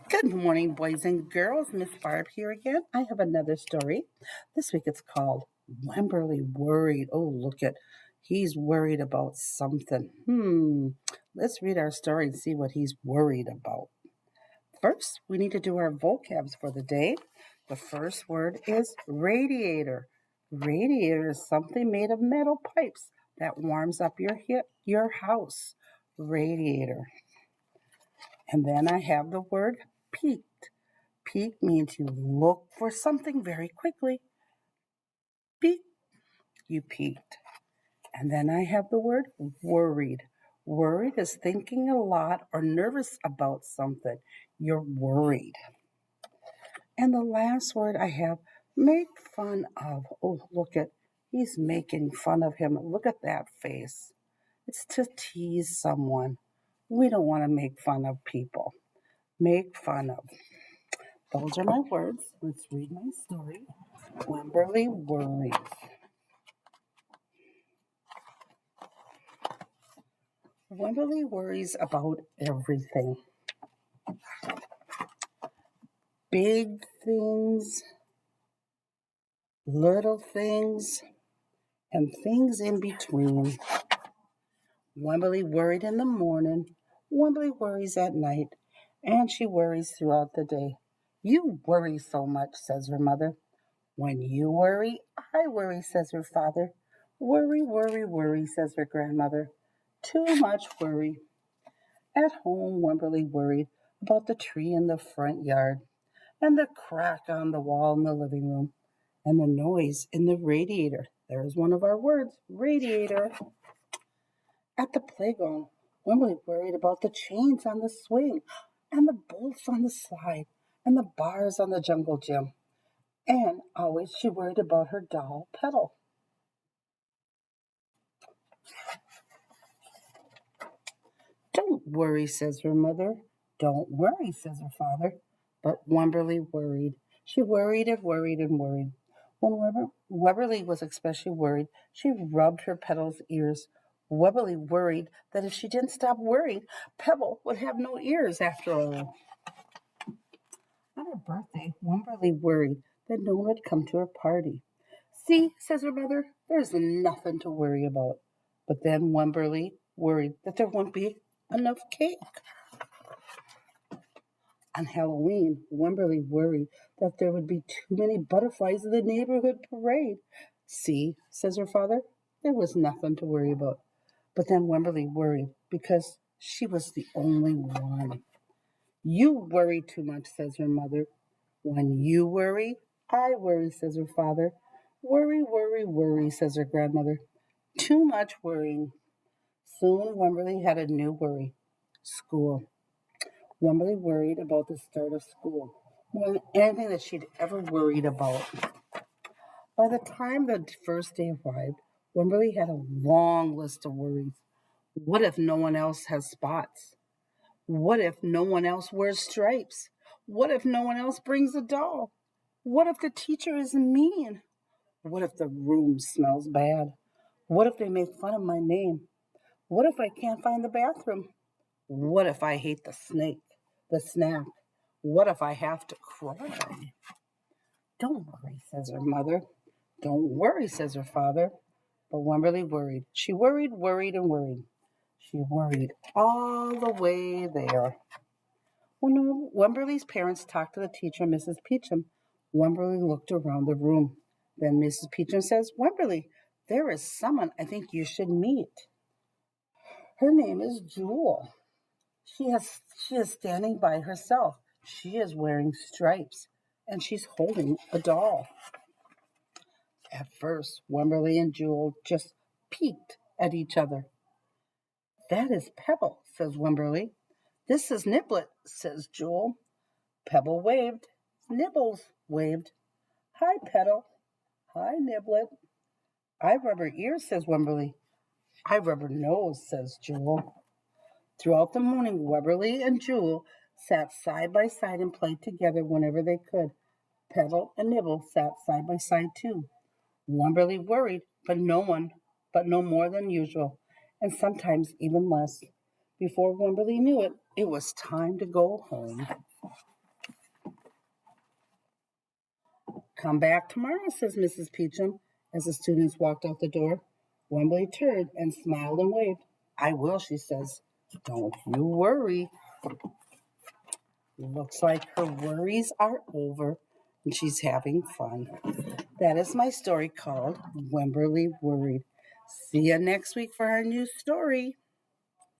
Good morning, boys and girls. Ms Barb here again. I have another story. This week it's called Wemberly Worried. Oh, look at he's worried about something. Let's read our story and see what he's worried about. First, we need to do our vocabs for the day. The first word is radiator. Radiator is something made of metal pipes that warms up your house. Radiator. And then I have the word peaked. Peak means you look for something very quickly. Peak, you peaked. And then I have the word worried. Worried is thinking a lot or nervous about something. You're worried. And the last word I have, make fun of. Oh, look at, he's making fun of him. Look at that face. It's to tease someone. We don't want to make fun of people. Make fun of. Those are my words. Let's read my story. Wemberly Worried. Wemberly worries about everything. Big things, little things, and things in between. Wemberly worried in the morning. Wemberly worries at night. And she worries throughout the day. You worry so much, says her mother. When you worry, I worry, says her father. Worry, worry, worry, says her grandmother. Too much worry. At home, Wemberly worried about the tree in the front yard, and the crack on the wall in the living room, and the noise in the radiator. There's one of our words, radiator. At the playground, Wemberly worried about the chains on the swing, and the bolts on the slide, and the bars on the jungle gym. And always she worried about her doll pedal. Don't worry, says her mother. Don't worry, says her father. But Wemberly worried. She worried and worried and worried. When Wemberly was especially worried, she rubbed her Petal's ears. Wemberly worried that if she didn't stop worrying, Pebble would have no ears after all. On her birthday, Wemberly worried that no one would come to her party. See, says her mother, there's nothing to worry about. But then Wemberly worried that there won't be enough cake. On Halloween, Wemberly worried that there would be too many butterflies in the neighborhood parade. See, says her father, there was nothing to worry about. But then Wemberly worried because she was the only one. You worry too much, says her mother. When you worry, I worry, says her father. Worry, worry, worry, says her grandmother. Too much worrying. Soon Wemberly had a new worry. School. Wemberly worried about the start of school more than anything that she'd ever worried about. By the time the first day arrived, Wemberly had a long list of worries. What if no one else has spots? What if no one else wears stripes? What if no one else brings a doll? What if the teacher is mean? What if the room smells bad? What if they make fun of my name? What if I can't find the bathroom? What if I hate the snack? What if I have to cry? Don't worry, says her mother. Don't worry, says her father. But Wemberly worried. She worried, worried, and worried. She worried all the way there. When Wemberly's parents talked to the teacher, Mrs. Peachum, Wemberly looked around the room. Then Mrs. Peachum says, Wemberly, there is someone I think you should meet. Her name is Jewel. She is standing by herself. She is wearing stripes, and she's holding a doll. At first, Wemberly and Jewel just peeked at each other. That is Pebble, says Wemberly. This is Niblet, says Jewel. Pebble waved. Nibbles waved. Hi, Petal. Hi, Niblet. I rub her ears, says Wemberly. I rub her nose, says Jewel. Throughout the morning, Wemberly and Jewel sat side by side and played together whenever they could. Pebble and Nibble sat side by side too. Wemberly worried, but no more than usual, and sometimes even less. Before Wemberly knew it, it was time to go home. Come back tomorrow, says Mrs. Peachum, as the students walked out the door. Wemberly turned and smiled and waved. I will, she says. Don't you worry. Looks like her worries are over and she's having fun. That is my story called Wemberly Worried. See you next week for our new story.